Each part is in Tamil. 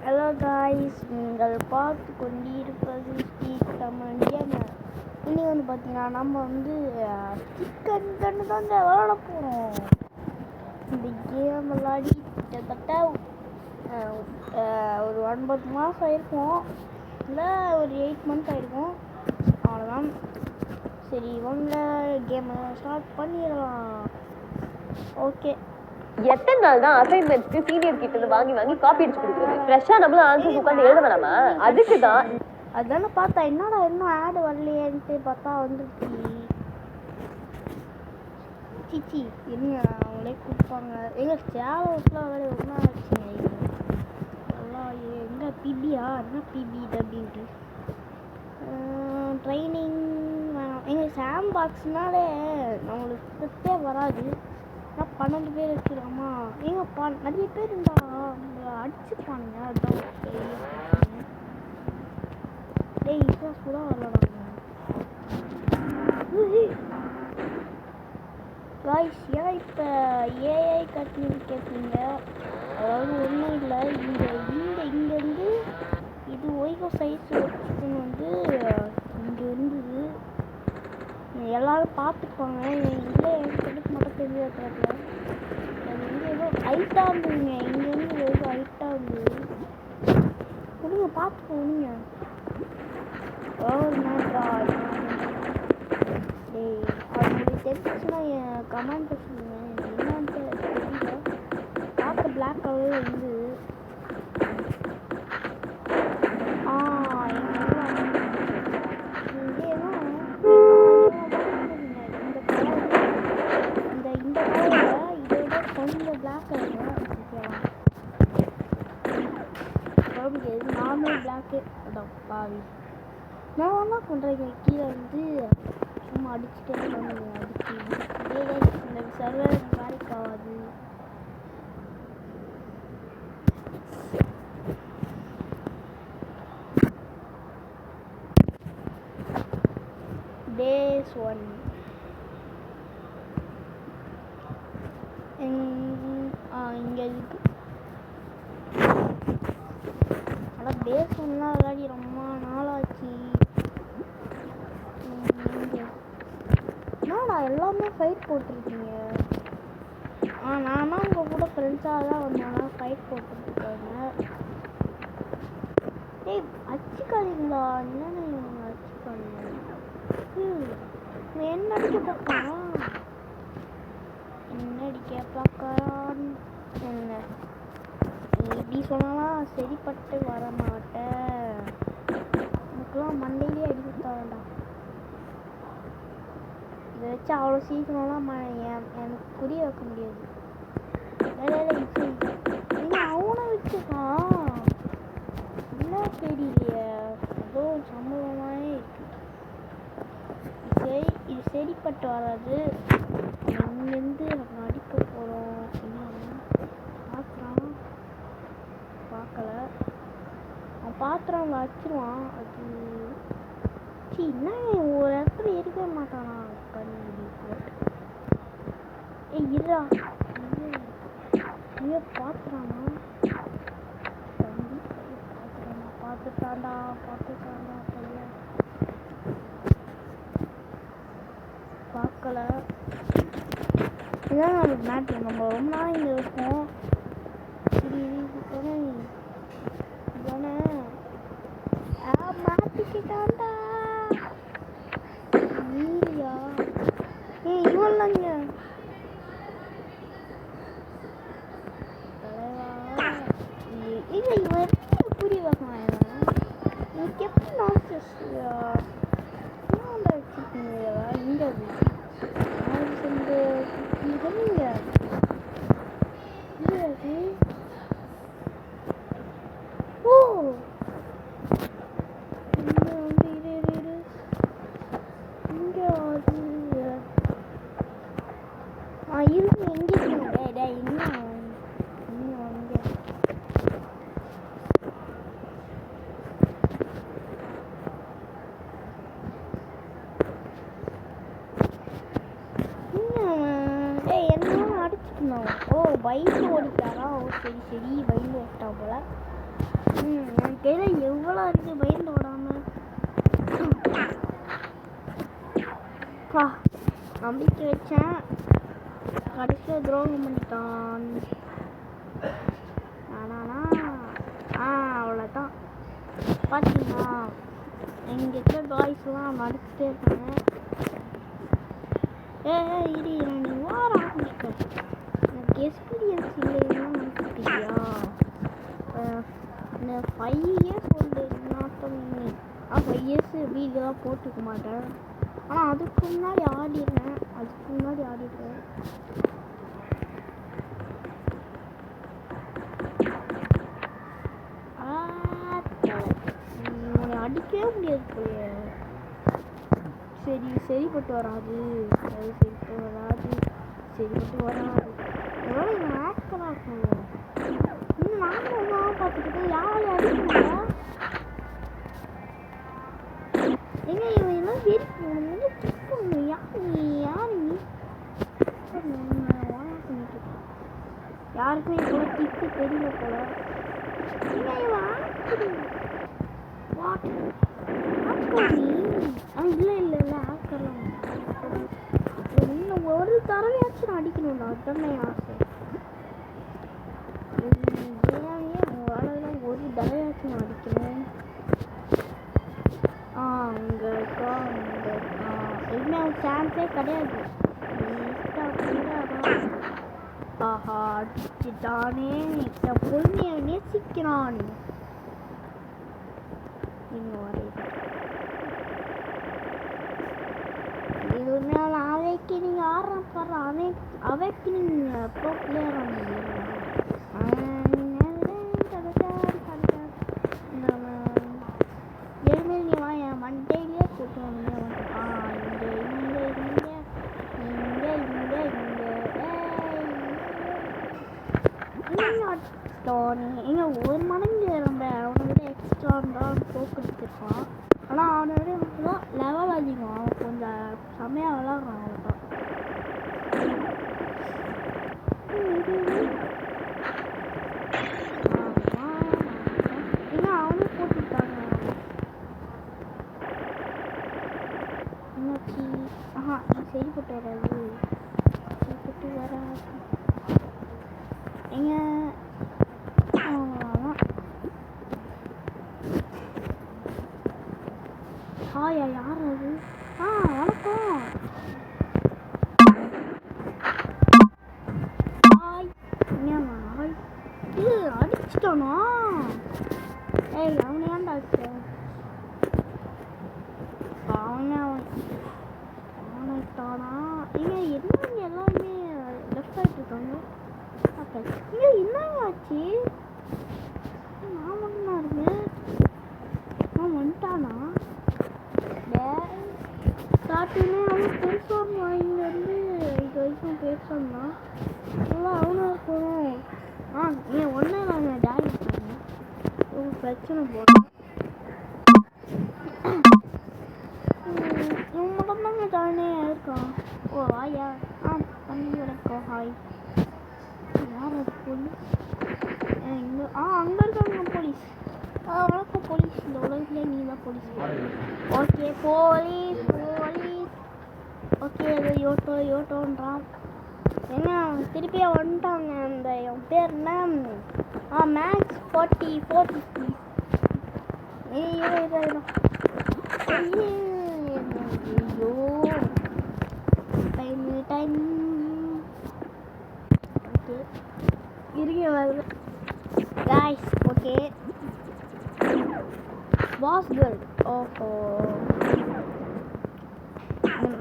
ஹலோ காய்ஸ், நீங்கள் பார்த்து கொண்டிருப்பது ஸ்பீக் தமிழ் கேமர். இன்னைக்கு வந்து பார்த்தீங்கன்னா நம்ம வந்து சிக்கன் கன்று தாங்க விளாட போகிறோம். இந்த கேம் விளாடி கிட்டத்தட்ட ஒரு 9 மாதம் ஆயிருக்கும், இல்லை ஒரு 8 மந்த்ஸ் ஆயிருக்கும். அவ்வளோதான். சரி, வாங்க கேமை ஸ்டார்ட் பண்ணிடலாம். ஓகே, எத்தனை நாள் தான் அசைன்மெண்ட்ஸ்க்கு சீனியர் கிட்ட இருந்து வாங்கி காப்பி அடிச்சு கொடுக்குறது? ஃப்ரெஷ்ஷா நம்மளும் ஆன்சர்ஸ் உட்காந்து எழுத வேணாமா? அதுக்கு தான் அதானே பார்த்தா என்னடா இன்னும் ஆடு வரலையேன்ட்டு பார்த்தா வந்துருச்சு. சிச்சி இருங்க, அவங்களே கொடுப்பாங்க. எங்கள் சேலஸ்லாம் வேலை ஒன்றா ஆச்சுங்க. எல்லாம் எங்கே பிபியா என்ன பிபி அப்படின்ட்டு ட்ரைனிங் வேணாம். எங்கள் சாம் பாக்ஸ்னாலே நம்மளுக்கு சுத்தே வராது. ஆனால் 12 பேர் வச்சுருக்காமா. எங்கப்பா நிறைய பேர் இருந்தா அடிச்சுப்பானுங்க. அதுதான் டேய் இப்போ கூட வரலாடாங்க. காய்ஸ், ஏன் இப்போ ஏஐ கட்டினு கேட்பீங்க? அதாவது ஒன்றும் இல்லை, இங்கேருந்து இது ஒய்கோ சைஸ் சிக்கன் வந்து இங்கே இருந்தது. எல்லோரும் பார்த்துப்பாங்க. இல்லை எனக்கு எடுக்க மட்டும் தெரிஞ்ச இருக்கிறதுல அது வந்து ஏதோ ஹைட்டாக இருந்ததுங்க. இங்கேருந்து ஏதோ ஹைட்டாக இருந்தது. கொடுங்க பார்த்துக்கோங்க. டேய், அவங்களுக்கு தெரிஞ்சுச்சுன்னா என் கமெண்ட் சொல்லுங்க. என்னன்னு தெரியல. பார்க்க பிளாக் கலரில் இருந்து இந்த கலரில் இதோட கொஞ்சம் பிளாக் கலர் நார்மல் பிளாக்கு. அதான் பாவி, நான் என்ன பண்ணுறேங்க, கீழே வந்து சும்மா அடிச்சுட்டே அடிச்சு இந்த சர்வர் வேலைக்கு ஆகாது. டேஸ் 1 இங்கே இருக்கு. ஆனால் டேஸ் 1லாம் விளையாடி ரொம்ப நாளாச்சு. என்னடா எல்லாமே ஃபைட் போட்டிருக்கீங்க? நானும் உங்கள் கூட ஃப்ரெண்ட்ஸாக தான் வந்தேன்னா ஃபைட் போட்டுருக்காங்க. டேய் அச்சுக்காதீங்களா? என்னென்ன இவங்க அச்சுக்காங்க? என்ன அடிக்க பார்க்கலாம்? என்ன அடிக்க பார்க்கறான்? என்ன இப்படி சொன்னாலாம் சரிப்பட்டு வர மாட்டேன். எனக்குலாம் மண்டையிலே அடி கொடுத்தாண்டா. இதை வச்சு அவ்வளோ சீக்கிரம்லாம் எனக்கு புரிய வைக்க முடியாது. அவனை வச்சுக்கான் என்ன தெரியலையே, ஏதோ சம்பவமாகவே இருக்கு. இது சரிப்பட்டு வராது. இங்கேருந்து நம்ம அடிக்க போகிறோம். பார்க்குறான், பார்க்கல. அவன் பார்த்துறான், அவன் அடிச்சிருவான். அது என்ன ஒரு இடத்துல இருக்கவே மாட்டானா? ஏய் இருடா, ஐயோ பார்த்துறானா? பார்த்துட்டாண்டா பையன். பார்க்கல. இதுதான் நம்மளுக்கு மேட்ரு. நம்ம ரொம்ப நாள் இங்கே இருக்கோம். சரி தானே மாற்றிக்கிட்டாண்டா நீரியா? இவன்லாங்க இல்லை, இவன் எப்படி புரிய வைக்கலாம்? எனக்கு எப்படி நாச்சஸ் வச்சுருக்கீங்க? இங்கே சரி பயந்து விட்டா போல. என் கையில் எவ்வளோ இருக்குது பயந்து விடாமல். நம்பிக்கை வச்சேன், கடைசியாக துரோகம் பண்ணிட்டான். அவ்வளோதான். பார்த்தீங்களா, இங்கே இருக்கிற காய்ஸ்லாம் மறுத்துட்டே இருக்காங்க. இரு நீ வார ஆரம்பிக்க. எனக்கு எக்ஸ்பீரியன்ஸ் இல்லைன்னா நினைச்சிட்டியா? இந்த 5 இயர்ஸ் ஓல்டு நாட்டம். 5 இயர்ஸ் வீடெலாம் போட்டுக்க மாட்டேன். ஆனால் அதுக்கு முன்னாடி ஆடிடுறேன். உன்னை அடிக்கவே முடியாது போய். சரிப்பட்டு வராது. எவ்வளோ இவன் ஆக்டராக இருக்கும். இன்னும் நானும் பார்த்துக்கிட்டு யாரையும் அடிக்கல. எங்க இவன் எல்லாம் வெறிக்கணும். யார் நீ யாருக்குமே கூட திக்கு தெரியல போல. இல்லை ஆக்கெல்லாம் இன்னும் ஒரு தடவையாச்சும் நான் அடிக்கணும்டா. அதுதான் என் ஆசை. உங்களால் ஒரு தடவையாச்சும் நான் அடிக்கணும். அங்கே இருக்கா என்ன சான்ஸே கிடையாது. ஆஹா அடிச்சுட்டானே. என் பொறுமையை நேசிக்கிறான். அவைக்கு ஆடுறான். அவைக்கு நீங்கள் ப்ரோ பிளேயர் என் மண்டையிலே போட்டு இங்கே ஒரு மடங்கு ரொம்ப அவனை விட எக்ஸ்ட்ரா தான் போக்குறதுக்கான். ஆனால் அவனை விட மட்டும்தான் லெவல் அதிகம். அவன் கொஞ்சம் செம்மையாக விளாட்றான். அவ்வளோதான். ஏன்னா அவனும் போட்டுட்டாங்க. என்னாச்சு? சரிப்பட்டு வராது. எங்க ஹாயா யார் அது? வணக்கம். ஹாய். ஹாய். இது அடிச்சிட்டானா? அவனை ஏன்டா அடிச்ச? அவனைத்தானா? என்ன எல்லாருமே லெஃப்ட் ஆகிட்டு இருக்காங்க. என்னங்க ஆச்சு? நான் மட்டும்தான் இருக்கேன். வந்துட்டானா? ஸ்டார்டிங்லே அவன் பேசுவாங்க. இங்கேருந்து இது வரைக்கும் பேசுவான்னா எல்லாம் அவனும் இருக்கணும். நீ ஒன்றே நாங்கள் டேடி இருக்காங்க. உங்களுக்கு பிரச்சனை போடும். இவன் மட்டும்தாங்க ஜாலியாக இருக்கான். வாயா. பண்ணி வணக்கம். ஹாய். யார் அது? போலீஸ். அங்கே இருக்காங்க போலீஸ். வணக்கம் போலீஸ். இந்த உலகத்துலேயே நீ தான் போலீஸ். Okay police. ஓகே அது யோட்டோன்றான். என்ன திருப்பியா வந்துட்டாங்க. அந்த என் பேர் என்ன? மேக்ஸ் 4450. ஐயோ டைம். ஓகே இருக்க வருது காய்ஸ். ஓகே பாஸ் கேர்ள். ஓஹோ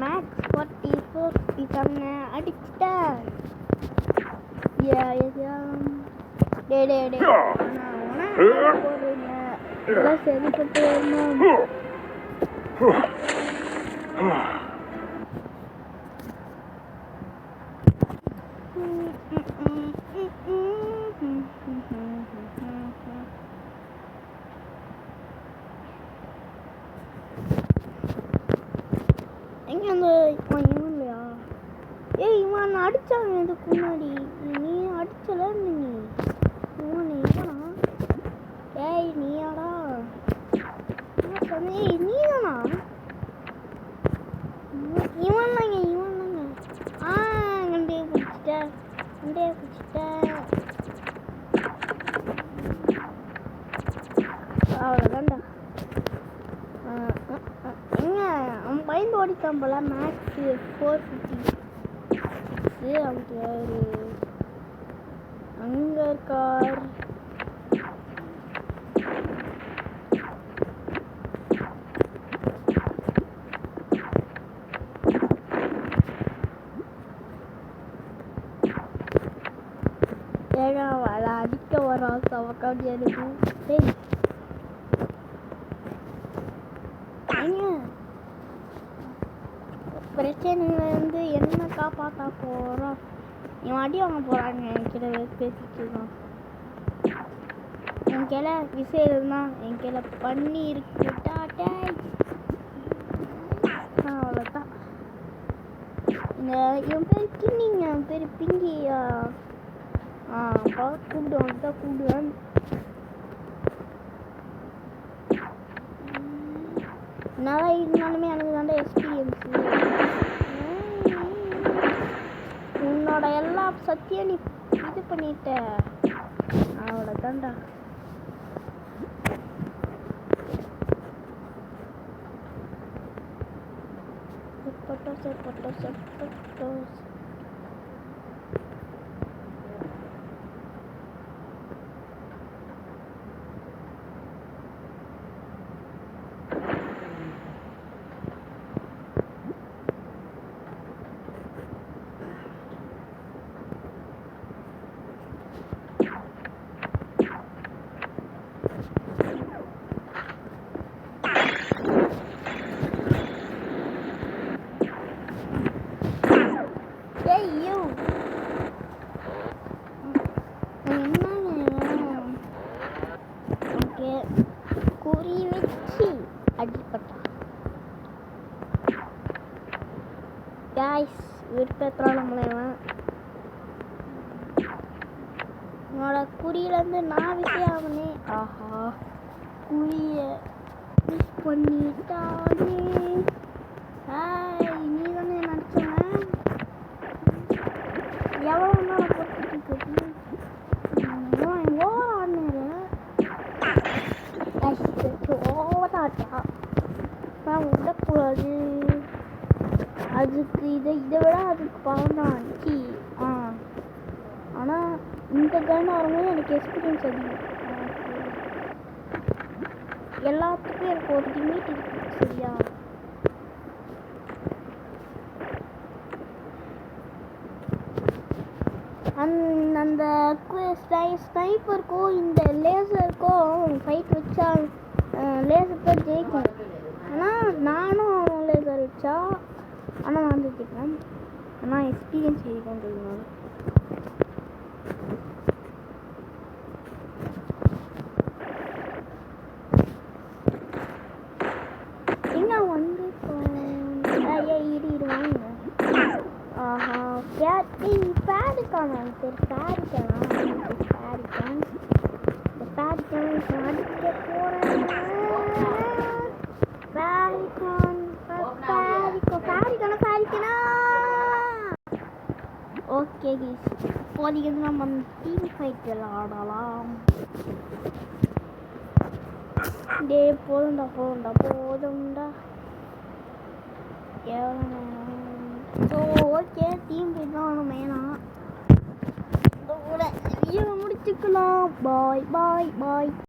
மேக்ஸ் 44 இருக்காங்க. அடிச்சிட்டேன். சரிப்பட்டு வரணும். எங்க அந்த இவன் இல்லையா? இவன் அடிச்சாங்க இதுக்கு முன்னாடி. நீ அடிச்சல நீ இவனா ஏய் நீயாடா ஏய் நீதானா இவன் தாங்க கண்டே பிடிச்சிட்டேன் அவ்வளோதான்டா எங்க அவன் பயந்து ஓடிக்கான் போல மேக்ஸ் 456 அவனுக்கு ஒரு அங்க இருக்கார் ஏழா வர அடிக்க வரா சவக்காண்டி எனக்கு டேய் பிரச்சனைல இருந்து என்ன காப்பாற்றா போகிறோம் இவன் அடி வாங்க போகிறாங்க என்கிட்ட பேசிட்டு இருக்கான் என் கிளை விஷயம் இருந்தான் என் கிளை பண்ணி இருக்குட்டா டேய் அவ்வளோதான் இந்த என் பேர் கிண்ணிங்க என் பேர் பிங்கியா அப்பா கூப்பிடுவான் தான் கூப்பிடுவேன் நல்லா இருந்தாலுமே எனக்கு தாண்டா எக்ஸ்பீரியன்ஸு உன்னோட எல்லா சத்தியம் நீ இது பண்ணிட்ட அவளை தாண்டா செப்பட்டோஸ் குறி வச்சு அடிப்பட்டான் காய்ஸ் விருப்பத்தினால நம்மளவன் என்னோட குறியிலேருந்து நான் விஷயாவனே ஆஹா குறிய மிஸ் பண்ணிட்டானே நீ தானே நினச்சேன் எவ்வளோ நாள் போட்டு ஓவராட்டா நான் விடக்கூடாது அதுக்கு இதை விட அதுக்கு பவன்தான் ஆச்சு ஆனால் இந்த கன் வரும்போது எனக்கு எக்ஸ்பீரியன்ஸ் அதிகம் எல்லாத்துக்கும் எனக்கு ஒரு லிமிட் இருக்கு சரியா அந்த ஸ்னைப்பருக்கும் இந்த லேசருக்கும் ஃபைட் வச்சா லேசர் தான் ஜெயிக்கும் ஆனால் நானும் லேசர் வச்சா ஆனால் நான் வந்து ஜெயிப்பேன் ஆனால் எக்ஸ்பீரியன்ஸ் ஜெயிக்கன்றதுனால எங்க வந்து வாங்க ஆஹா பேரிக்கான அடிக்க போறேன் ஓகே இப்போதைக்கு நம்ம டீம் ஃபைட் விளாடலாம் டே போதும்டா ஸோ ஓகே டீம் ஃபைட் தான் ஒன்றும் வேணாம் இதோட வீடியோ முடிச்சுக்கலாம் பாய்